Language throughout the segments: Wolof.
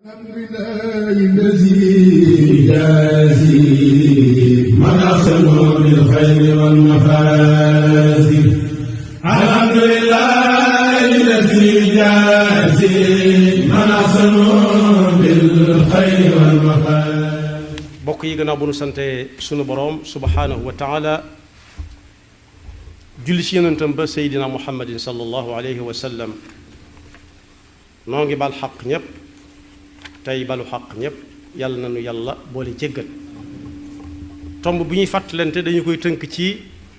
الحمد لله الذي يجازي من أحسن بالخير والمفازي. الحمد لله الذي يجازي من أحسن بالخير والمفازي. bokk yi gannaaw bu nu sante sunu boroom subhaanahu wa taala julli ci yonentam ba seydina muhammadin sallallahu alayhi wa sallam noo ngi bal xaq ñépp tey balu xaq ñépp yàlla na nu yàlla boole jéggal. tomb bu ñuy fàttalante dañu koy tënk ci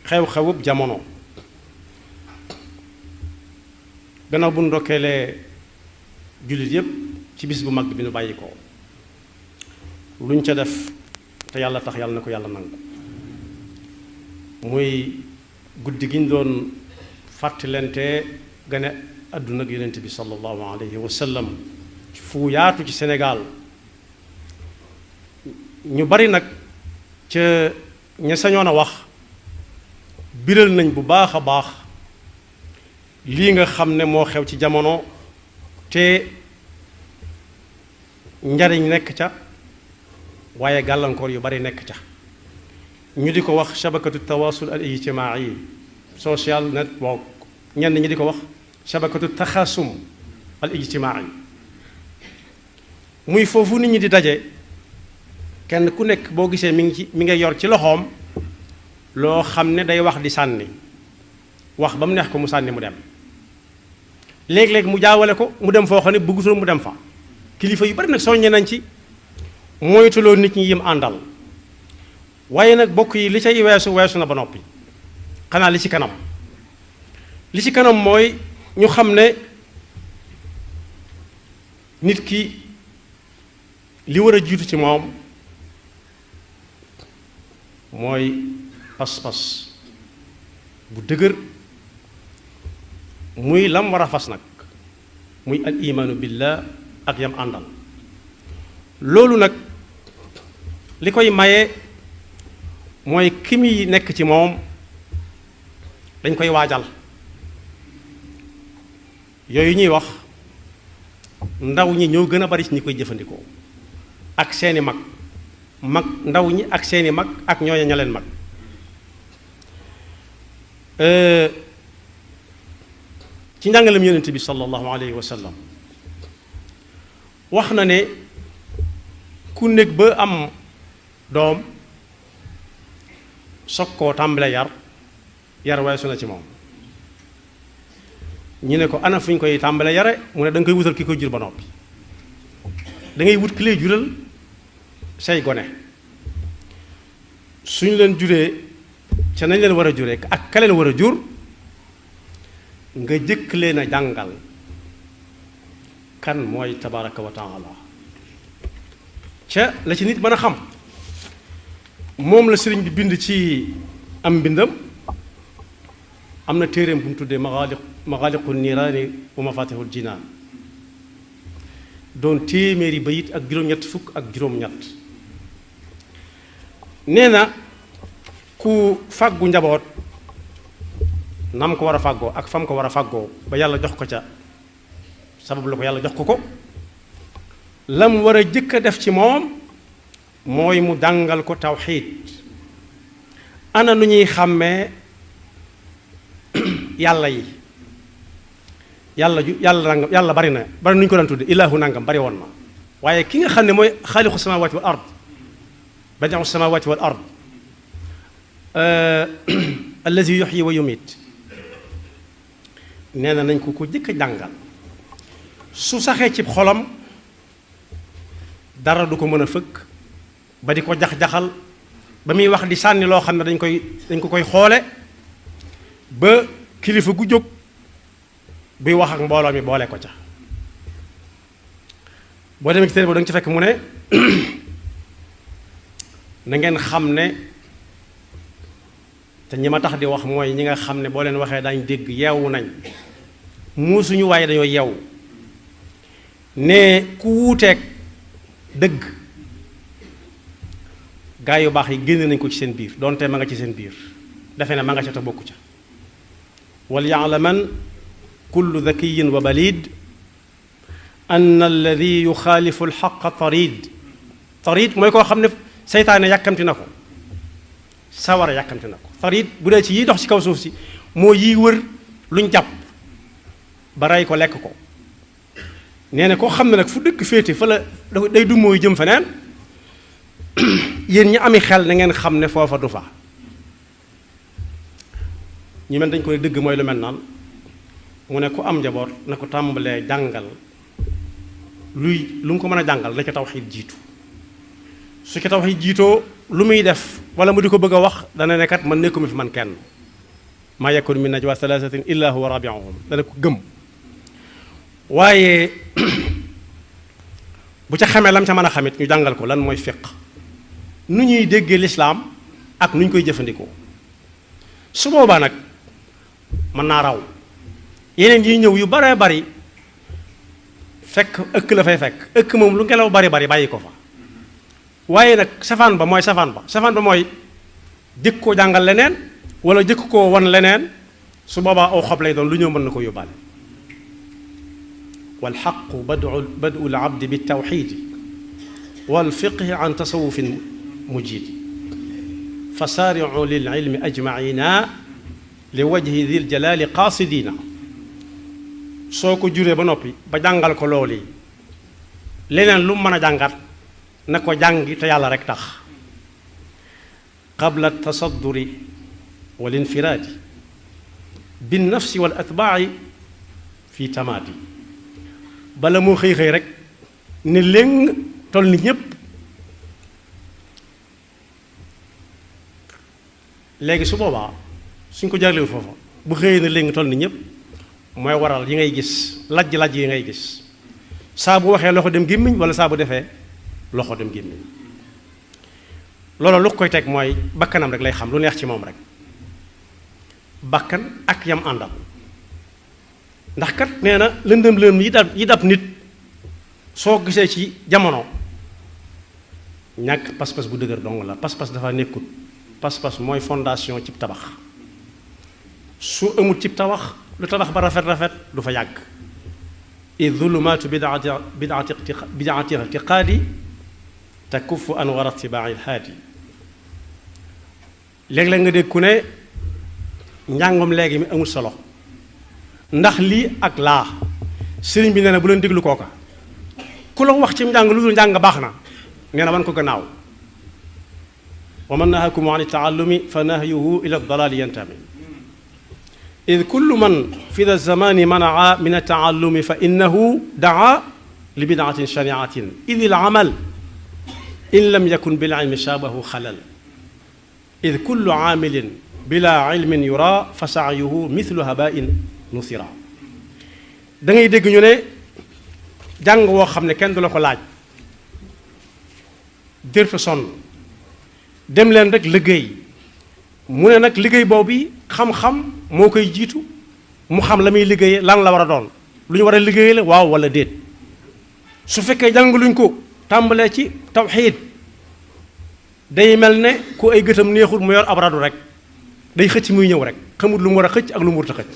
xew-xewub jamono gannaaw bu nu ndokkeelee jullit yépp ci bis bu mag bi nu bàyyi ko luñ ca def te yàlla tax yàlla na ko yàlla nangu. muy guddi gi ñu doon fàttalante gane àdduna ak yonent bi sallallahu alayhi wa sallam fu yaatu ci Sénégal. ñu bari nag ca ña sañoon a wax biral nañ bu baax a baax lii nga xam ne moo xew ci jamono te njariñ nekk ca waaye gàllankoor yu bari nekk ca. ñu di ko wax shabakatu tawasul al ijtimaai social network, ñenn ñi di ko wax shabakatu taxasum al ijtimaai. muy foofu nit ñi di daje kenn ku nekk boo gisee mi ngi yor ci loxoom loo xam ne day wax di sànni wax ba mu neex ko mu sànni mu dem. léeg-léeg mu jaawale ko mu dem foo xam ne bëggutul mu dem fa. kilifa yu bari nag soññe nañ ci moytuloo nit ñi yim àndal. waaye nag bokk yi li cay weesu na ba noppi xanaa li ci kanam mooy ñu xam ne nit ki li war a jiitu ci moom mooy pas-pas bu dëgër muy lam war a fas nag muy al imaanu billah ak yam àndal. loolu nag li koy maye mooy ki muy nekk ci moom dañ koy waajal. yooyu ñuy wax ndaw ñi ñoo gën a bari ci ñi koy jëfandikoo ak seeni mag ndaw ñi ak seeni mag ak ñooña ña leen mag. ci njàngalem yonent bi sallallahu alayhi wa sallam wax na ne ku nekk ba am doom soog koo tàmbale yar weesu na ci moom. ñu ne ko ana fu ñu koy tàmbale yare mu ne da nga koy wutal ki koy jur ba noppi. da ngay wut ki lay jural say gone suñu leen juree ca nañ leen war a juree ak ka leen war a jur nga jëkk leen a jàngal kan mooy tabaraka wa taala ca la ci nit mën a xam. moom la sëriñ bi bind ci am mbindam am na téeréem bu mu tuddee maxaaliqu niiraani wa mafatihul jinaan doon téeméeri bayit ak juróom-ñett fukk ak juróom-ñett. nee na ku fàggu njaboot nam ko war a fàggoo ak fam ko war a fàggoo ba yàlla jox ko ca sabab la ko yàlla jox ko lam war a jëkk a def ci moom mooy mu jàngal ko tawxiid. ana nu ñuy xàmmee yàlla yi yàlla bari nu ñu ko daan tudde ilaahu nangam bari woon na waaye ki nga xam ne mooy xaaliqu samawati wal ard badiu samawati wal ard allazi yuxyi wa yumit nee na nañ ko jëkk a jàngal. su saxee ci xolam dara du ko mën a fëkk ba di ko jax-jaxal ba muy wax di sànni loo xam ne dañ ko koy xoole ba kilifa gu jóg buy wax ak mbooloo mi boole ko ca. boo demee ci téere boobu da nga ci fekk mu ne na ngeen xam ne te ñi ma tax di wax mooy ñi nga xam ne boo leen waxee daañ dégg yeewu nañ muusuñu waaye dañoo yeewu ne ku wuuteeg dëgg gaa yu baax yi génn nañ ko ci seen biir doonte ma nga ci seen biir defe ne ma nga ca te bokku ca. wal yaalaman kullu dhakiyin wa balid an alladi yuxaalifu alxaqa tarid mooy koo xam ne seytaane yàkkamti na ko, sawara yàkkamti na ko. tarid bu dee ci yiy dox ci kaw suuf si moo yiy wër luñ jàpp ba rey ko lekk ko. nee na koo xam ne nag fu dëkk féete fa la day du mooy jëm feneen yéen ñi ami xel na ngeen xam ne foofa du fa. ñu mel dañ koy dëgg mooy lu mel naan mu ne ku am njaboot na ko tàmbalee jàngal lu mu ko mën a jàngal na ca tawxiid jiitu. su ca tawxiid jiitoo lu muy def wala mu di ko bëgg a wax dana ne kat man nekkuma fi man kenn maa yakun min najwa thalathatin illa huwa rabi'uhum dana ko gëm. waaye bu ca xamee lam ca mën a xamit ñu jàngal ko lan mooy fiq, nu ñuy déggee lislaam ak nu ñu koy jëfandikoo. su boobaa nag mën naa raw yeneen yi ñëw yu baree bari fekk ëkk la fay fekk. ëkk moom lu ngelaw bari bari bàyyi ko fa. waaye nag safaan ba mooy jëkk koo jàngal leneen wala jëkk koo wan leneen, su boobaa aw xob lay doon lu ñëw mën na ko yóbbaale. walxaqu badu labdi bitawxidi walfiqhi an tasawufin mujidi fa saaricu lililmi ajmaina li wajhi dil jalali qaasidina. soo ko juree ba noppi ba jàngal ko loolu yi leneen lu mën a jàngat na ko jàngi te yàlla rek tax. qabla tasadduri wal infiraadi bin nafsi wal atbaaci fi tamaadi. bala moo xëy rek ne léng toll ni ñépp. léegi su boobaa suñ ko jaglewul foofa bu xëyee ne léegi toll ni ñépp mooy waral yi ngay gis lajj-lajj yi ngay gis saa bu waxee loxo dem gémmiñ wala saa bu defee loxo dem gémmiñ. loolu lu koy teg mooy bakkanam rek lay xam lu neex ci moom rek, bakkan ak yam àndal. ndax kat nee na lëndëm yi dab nit soo gisee ci jamono ñàkk pas-pas bu dëgër dong la. pas-pas dafa nekkut. pas-pas mooy fondation cib tabax. su amul cib tabax lu tabax ba rafet du fa yàgg. id zulumaatu bidaati irtiqaadi takuffu an wara tibaa'i lhaadi. léeg-léeg nga dégg ku ne njàngum léegi mi amul solo ndax lii ak laa. sëriñ bi nee na bu leen déglu kooka. ku la wax ci njàng lu dul njàng baax na nee na wan ko gannaaw. wa man nahakum an taallumi fa nahyuhu ila dalaali yantami. id kullu man fi da zamani manaa min ataallumi fa innahu daa li bidaatin shaniatin id il amal in lam yakun bil ilmi shaabahu xalal. id kullu aamilin bila ilmin yura fa saayuhu mithlu habain nusira. da ngay dégg ñu ne jàng woo xam ne kenn du la ko laaj jërta sonn dem leen rek liggéey. mu ne nag liggéey boobu xam-xam moo koy jiitu mu xam la muy liggéeyee lan la war a doon lu ñu war a liggéeyee la waaw wala déet. su fekkee jàngaluñ ko tàmbalee ci tawxiid day mel ne ku ay gëtam neexul mu yor ab radu rek day xëcc muy ñëw rek xamut lu mu war a xëcc ak lu mu warut a xëcc.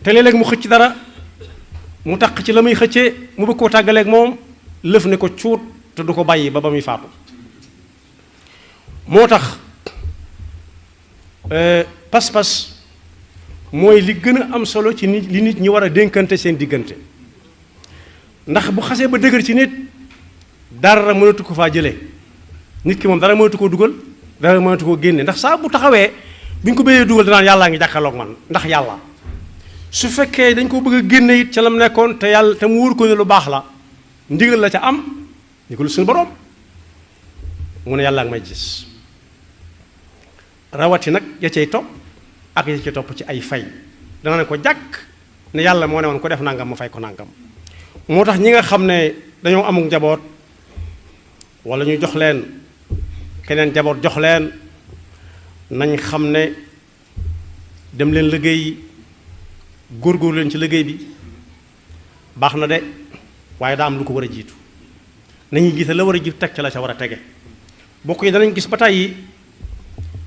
te léeg-léeg mu xëcc dara mu taq ci la muy xëccee mu bëgg koo tàggaleeg moom lëf ne ko cuut te du ko bàyyi ba muy faatu. moo tax pas-pas mooy li gën a am solo ci nit li nit ñi war a dénkante seen diggante. ndax bu xasee ba dëgër ci nit dara mënatu ko faa jëlee. nit ki moom dara mënatu koo dugal dara mënatu koo génne ndax saa bu taxawee bu ñu ko bëggee dugal danaan yàllaa ngi jàkkaarloog man ndax yàlla. su fekkee dañ ko bëgg a génne it ca lam nekkoon te yàlla te mu wóor ko ne lu baax la ndigal la ca am ndigalu suñu borom mu ne yàllaa ngi may gis. rawati nag ya cay topp ak ya cay topp ci ay fay dana ne ko jàkk ne yàlla moo ne woon ko def nangam ma fay ko nangam. moo tax ñi nga xam ne dañoo amuk njaboot wala ñu jox leen keneen njaboot jox leen nañ xam ne dem leen liggéey góorgóorlu leen ci liggéey bi baax na de waaye daa am lu ko war a jiitu nañuy gis la war a jiitu teg ca la ca war a tege. bokk yi danañ gis ba tey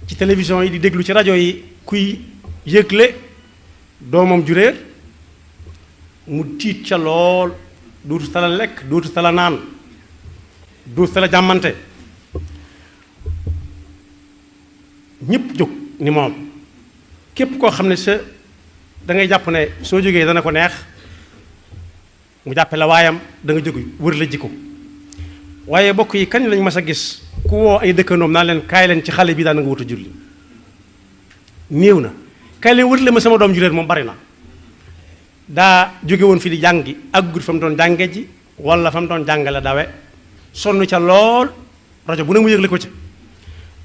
ci télévision yi di déglu ci rajo yi kuy yëgle doomam ju réer mu tiit ca lool duutu tala lekk duutu tala naan duutu tala jàmmante ñëpp jóg ni moom képp koo xam ne sa da ngay jàpp ne soo jógee dana ko neex mu jàppe la waayam da nga jóg wër la jikko waaye bokk yi kañ lañ mas a gis ku woo ay dëkkandoom naa leen kaay leen ci xale bi daan nga wut a julli néew na kaay leen wër la ma sama doom juréet moom bari na daa jóge woon fi di jàngi ak gut fa mu doon jànge ji wala fa mu doon jàngale dawe sonn ca lool rajo bu ne mu yëgle ko ca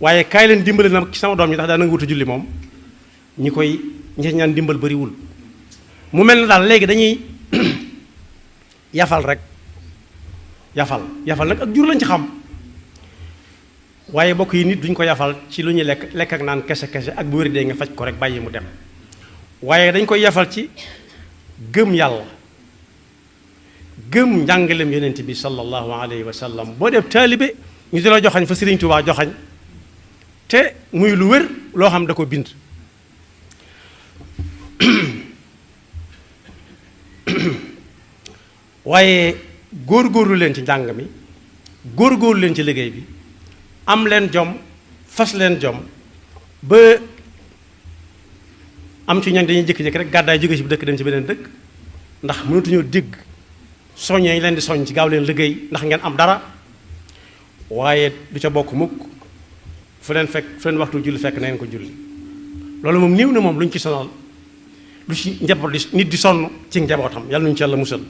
waaye kaay leen dimbali na ci sama doom ñi ndax daa nga wut a julli moom ñi koy ñi ñaan dimbal bariwul mu mel na daal léegi dañuy yafal rek yafal nag ak jur lañ ci xam waaye bokk yi nit duñ ko yafal ci lu ñuy lekk ak naan kese ak bu wér dee nga faj ko rek bàyyi mu dem waaye dañ koy yafal ci gëm yàlla gëm njàngalem yonent bi sallallahu alayhi wa sallam boo def taalibe ñu di la joxañ fa Sëriñ Tuubaa joxañ te muy lu wér loo xam da ko bind waaye góor-góorlu leen ci njàng mi góor-góorlu leen ci liggéey bi am leen jom fas leen jom ba am ci ñooñ dañuy jékki-jékki rek gàddaay jóge ci dëkk dem ci beneen dëkk ndax mënatuñoo dégg soññee yi leen di soññ ci gaaw leen liggéey ndax ngeen am dara waaye du ca bokk mukk fu leen waxtu julli fekk na ngeen ko julli loolu moom néew na moom lu ñu ci sonal lu ci njaboot di nit di sonn ci njabootam yàlla nuñu ci yàlla musal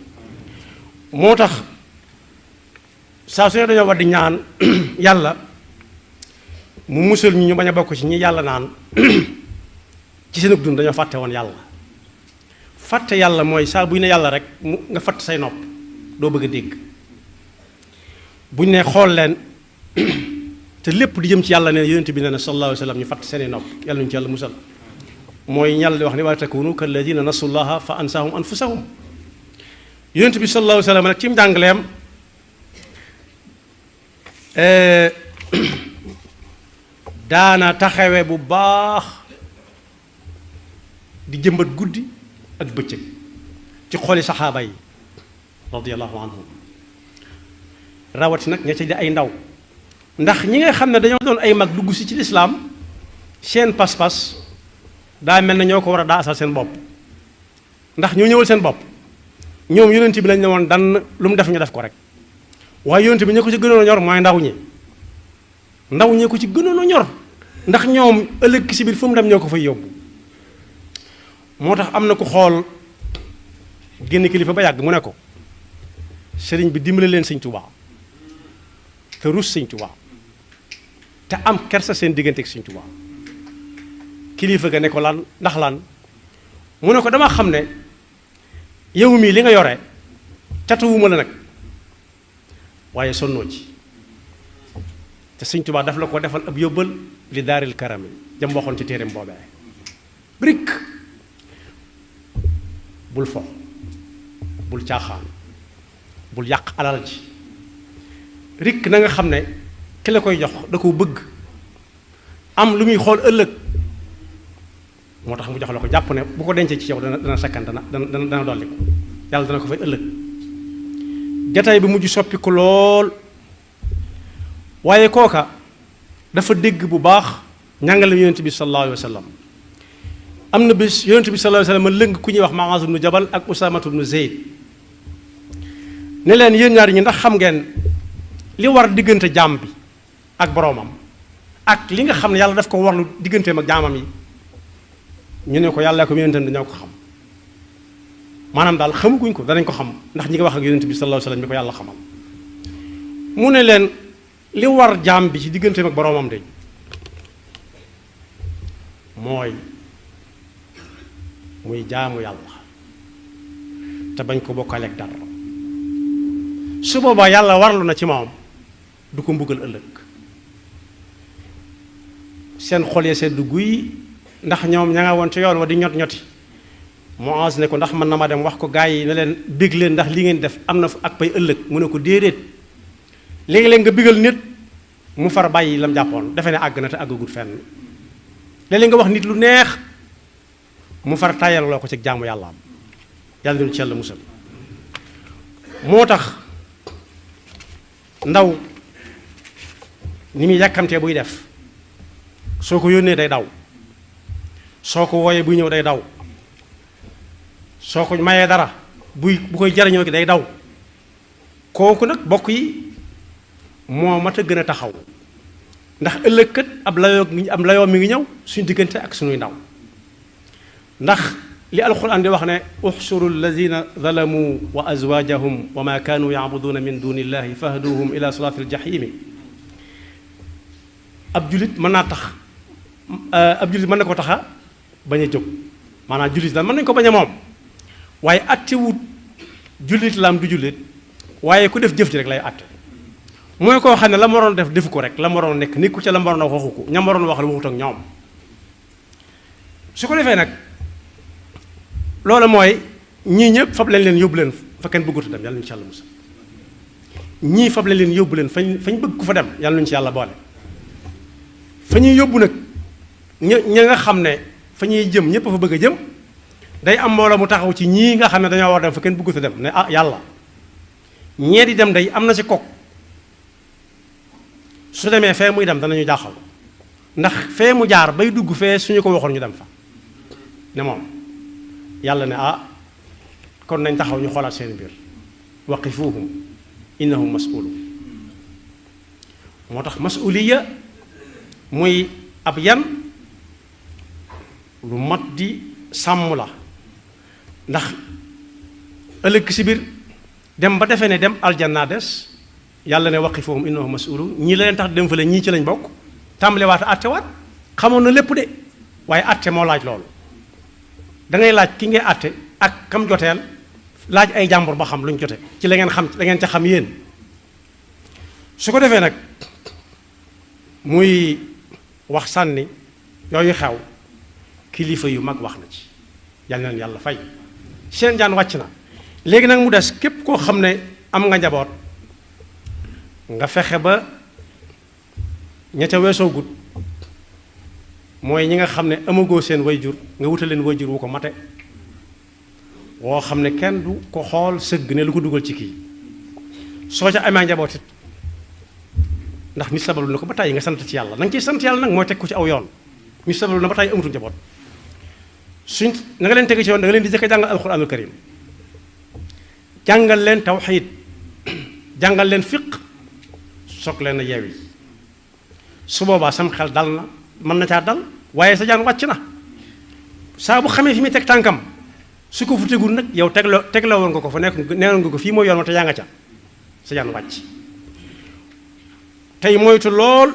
moo tax saa su ne dañoo war di ñaan yàlla mu musal ñu bañ a bokk ci ñi yàlla naan ci seen dund dañoo fàtte woon yàlla fàtte yàlla mooy saa buy ne yàlla rek mu nga fàtte say nopp doo bëgg a dégg buñ ne xool leen te lépp di jëm ci yàlla ne yonent bi ne na sallallahu alayhi wa sallam ñu fàtte seeni nopp yàlla ñu ci yàlla musal mooy ñàll di wax ni wala takunu kalladina nasullaha fa ansahum anfusahum yonent bi sallallahu alayhi wa sallam nag ci njàngaleem daana taxawe bu baax di jëmbat guddi ak bëccëg ci xooli saxaaba yi radiyallahu anhum rawati nag ña ci di ay ndaw ndax ñi nga xam ne dañoo doon ay mag dugg si ci lislaam seen pas-pas daa mel na ñoo ko war a daasal seen bopp ndax ñoo ñëwal seen bopp ñoom yonent bi lañ ne woon dan lu mu def ñu def ko rek waaye yonent bi ña ko ci gënoon a ñor mooy ndaw ñi ko ci gënoon a ñor ndax ñoom ëllëg si biir fu mu dem ñoo ko fay yóbbu moo tax am na ku xool génn kilifa ba yàgg mu ne ko sëriñ bi dimbale leen sëñ Tuubaa te rus sëñ Tuubaa te am kersa seen diggante ak sëñ Tuubaa kilifa ga ne ko lan ndax lan mu ne ko dama xam ne yow mii li nga yore catuwuma la nag waaye sonnoo ci te sëñ Tuubaa daf la ko defal ab yóbbal li daaril karami jam waxoon ci téereem boobee brik bul fo bul caaxaan bul yàq alal ji rikk na nga xam ne ki la koy jox da ko bëgg am lu muy xool ëllëg moo tax mu jox la ko jàpp ne bu ko dencee ci yow dana sakkan dana dolli ko yàlla dana ko fay ëllëg jataay bi mujj soppi ko lool waaye kooka dafa dégg bu baax njàngale yonent bi sallallahu alayhi wa sallam am na bis yonent bi sallallahu alayhi wa sallam lëng ku ñuy wax Muaaz ibnu Jabal ak Usaamatu ibnu Zayd ne leen yéen ñaar ñi ndax xam ngeen li war diggante jaam bi ak boroomam ak li nga xam ne yàlla daf ko warlu digganteem ak jaamam yi ñu ne ko yàlla ko yonentam dañoo ko xam maanaam daal xamaguñ ko danañ ko xam ndax ñi nga wax ak yonent bi sallallahu alayhi wa sallam bi ko yàlla xamal mu ne leen li war jaam bi ci digganteem ak boroomam de mooy muy jaamu yàlla te bañ ko bokkaleeg dara su boobaa yàlla warlu na ci moom du ko mbugal ëllëg seen xol ya sedd guy ndax ñoom ña nga woon ci yoon wa di ñot ñoti Muaaz ne ko ndax mën na ma dem wax ko gaa yi ne leen bég leen ndax li ngeen def am na ak pay ëllëg mu ne ko déedéet léegi-léeg nga bégal nit mu far bàyyi lam jàppoon defe ne àgg na te àggagut fenn léeg-léeg nga wax nit lu neex mu far tàyyal loo ko ci jaamu yàlla am yàlla dinu ci yàlla musal moo tax ndaw ni muy yàkkamtee buy def soo ko yónnee day daw soo ko wooyee buy ñëw day daw soo ko mayee dara bu koy jariñoo gi day daw kooku nag bokk yi moo mat a gën a taxaw ndax ëllëg kat ab layoo mi ngi ñëw suñu diggante ak suñuy ndaw ndax li alquran di wax ne uxsuru alladina zalamu wa azwajahum wa ma kaanu yacbuduuna min duni illahi fahduhum ila siraati aljahimi ab julit mën naa tax ab julit mën na ko taxa bañ a jóg maanaam julit la mën nañu ko bañ a moom waaye attewut jullit laam du jullit waaye ku def jëf ji rek lay atte mooy koo xam ne la ma waroon def defu ko rek la ma waroon nekk nekku ca la ma waroon a waxu ko ña ma waroon wax la waxut ak ñoom su ko defee nag loolu mooy ñii ñëpp fab leen yóbbu leen fa kenn bëggutu dem yàlla nañu ci yàlla musal ñii fab leen yóbbu leen fañ bëgg ku fa dem yàlla nañu ci yàlla boole fa ñuy yóbbu nag ña nga xam ne fa ñuy jëm ñëpp fa bëgg a jëm day am mbooloo mu taxaw ci ñii nga xam ne dañoo war dem fa kenn bëggutu dem ne ah yàlla ñee di dem day am na ci kok su demee fee muy dem danañu jaaxal ndax fee mu jaar bay dugg fee suñu ko waxoon ñu dem fa ne moom yàlla ne ah kon nañ taxaw ñu xoolaat seen mbir waqifuhum innahum mas'ulun moo tax mas'uliya muy ab yan lu mat di sàmm la ndax ëllëg si biir dem ba defee ne dem aljanna des yàlla ne waqifuhum innahum mas'ulun ñii la leen tax dem fële ñii ci lañ bokk tàmbalewaat àttewaat xamoon na lépp de waaye àtte moo laaj loolu da ngay laaj ki ngay àtte ak kam joteel laaj ay jàmbur ba xam luñ jote ci la ngeen xam la ngeen ca xam yéen su ko defee nag muy wax sànni yooyu xew kilifa yu mag wax na ci yal na leen yàlla fay seen jaan wàcc na léegi nag mu des képp koo xam ne am nga njaboot nga fexe ba ña ca weesoo gut mooy ñi nga xam ne amagoo seen wayjur nga wutal leen wayjur wu ko mate woo xam ne kenn du ko xool sëgg ne lu ko dugal ci kii soo ca amee njaboot it ndax nit sabalu na ko ba tàyyi nga sant ci yàlla na nga ciy sant yàlla nag mooy teg ko ci aw yoon nit sabalu na ba tàyyi amatul njaboot suñ na nga leen teg ci yoon da nga leen di jëkk a jàngal alxuraanul karim jàngal leen tawxiid jàngal leen fiq soog leen a yeewi su boobaa sam xel dal na mën na caa dal waaye sa jaan wàcc na saa bu xamee fi muy teg tànkam su ko fu tegul nag yow tegloo woon nga ko fa nekk neewoon nga ko fii mooy yoon wa te yaa nga ca sa jaan wàcc tey moytu lool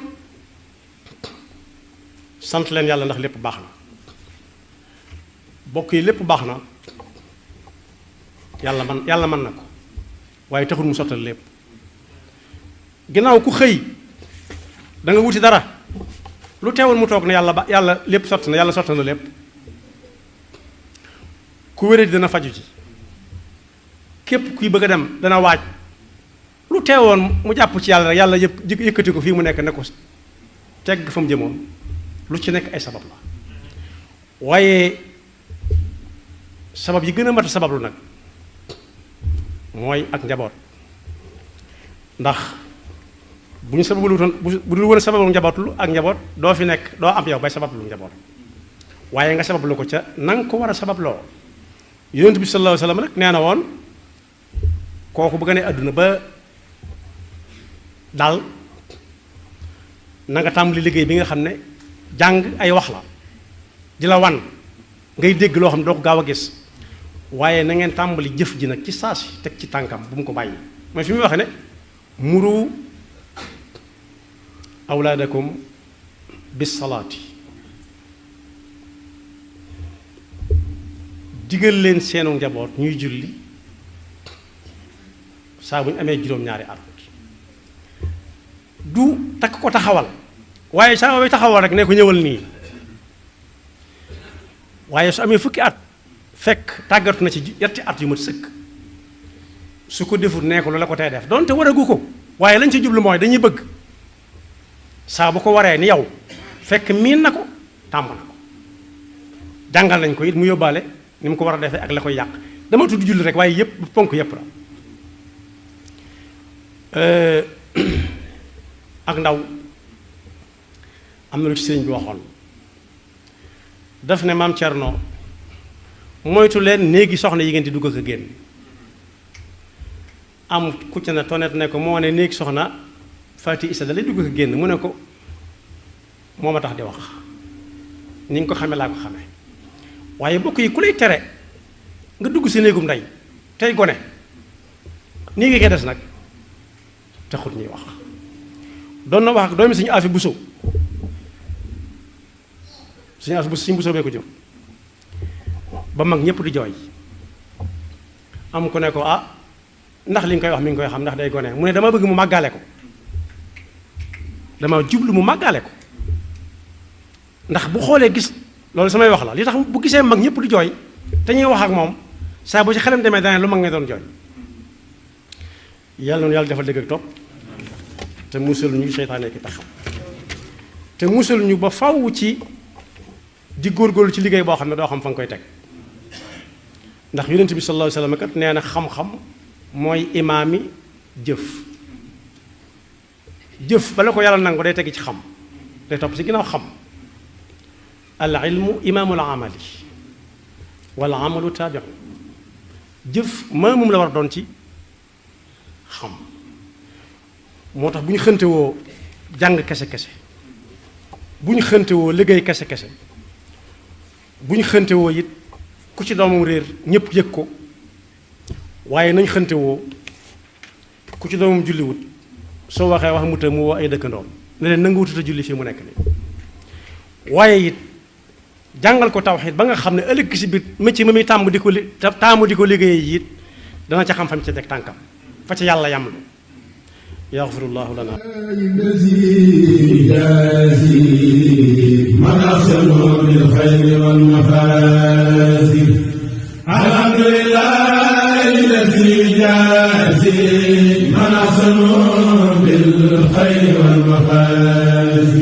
sant leen yàlla ndax lépp baax na bokk yi lépp baax na yàlla mën na ko waaye taxul mu sottal lépp ginnaaw ku xëy da nga wuti dara lu teewul mu toog ne yàlla lépp sotti na yàlla sotti na lépp ku wéradi dana faju ci képp kuy bëgg a dem dana waaj lu teewoon mu jàpp ci yàlla rek yàlla yëkkati ko fii mu nekk ne ko tegg fa mu jëmoon lu ci nekk ay sabab la waaye sabab yi gën a mat sabab lu nag mooy ak njaboot ndax bu ñu sabablu wutoon bu dul woon sabablu njabootlu ak njaboot doo fi nekk doo am yow bay sabablu njaboot waaye nga sabablu ko ca na nga ko war a sababloo yonent bi sallallahu alayhi wa sallam nag nee na woon kooku bu gënee àdduna ba dal na nga tàmbali liggéey bi nga xam ne jàng ay wax la di la wan ngay dégg loo xam ne doo ko gaaw a gis waaye na ngeen tàmbali jëf ji nag ci saasi teg ci tànkam bu mu ko bàyyi mooy fi muy waxe ne muru awlaadakum bis salaati digal leen seenu njaboot ñuy julli saa bu ñu amee juróom-ñaari at du takk ko taxawal waaye saa booy taxawal rek ne ko ñëwal nii waaye su amee fukki at fekk tàggatu na ci yetti at yu mat sëkk su ko defut nee ko lu la ko tey def donte waragu ko waaye lañ ci jublu mooy dañuy bëgg saa bu ko waree ni yow fekk miin na ko tàmm na ko jàngal nañ ko it mu yóbbaale ni mu ko war a defee ak la koy yàq dama tudd julli rek waaye yépp ponk yépp la ak ndaw am na lu ci sëriñ bi waxoon daf ne maam Cerno moytu leen néegi soxna yi ngeen di dugg ak a génn am ku ca ne tonet ne ko moo ne néegi soxna Faati Isa da lay dugg ak a génn mu ne ko moo ma tax di wax ni nga ko xame laa ko xame waaye bokk yi ku lay tere nga dugg si néegum ndey tey gone néegi nga des nag taxut ñuy wax doon na wax ak doomi suñu Afi Buso suñu Afi Buso suñu Buso bee ko jur ba mag ñëpp di jooy am ku ne ko ah ndax li nga koy wax mi ngi koy xam ndax day gone mu ne dama bëgg mu màggaale ko dama jublu mu màggaale ko ndax bu xoolee gis loolu samay wax la li tax bu gisee mag ñëpp di jooy te ñuy wax ak moom saa bu ci xelam demee dana lu mag nga doon jooy yàlla noonu yàlla defal dëgg ak topp te musal ñu seytaane ki taxam te musal ñu ba faw ci di góorgóorlu ci liggéey boo xam ne doo xam fa nga koy teg ndax yonent bi sallallahu alayhi wa sallam kat nee na xam-xam mooy imaami jëf jëf bala ko yàlla nangu day teg ci xam day topp ci ginnaaw xam al ilmu imaamul amali wal amalu taabiu jëf maamum la war a doon ci xam moo tax bu ñu xëntewoo jàng kese-kese bu ñu xëntewoo liggéey kese-kese bu ñu xëntewoo it ku ci doomam réer ñëpp yëg ko waaye nañ xëntewoo ku ci doomam julliwut soo waxee wax mu të mu woo ay dëkkandoom ne leen nanga wutata julli fii mu nekk nii waaye it jàngal ko tawxiid ba nga xam ne ëllëg si biir métier ma muy tàmm di ko liggéey it dana ca xam fam ca teg tànkam fa ca yàlla yamlu yaxfirullahu lana man ahsanu bil xayri wal mafaasi alhamdulillahi alladi jaazi man ahsanu bil xayri wal mafaasi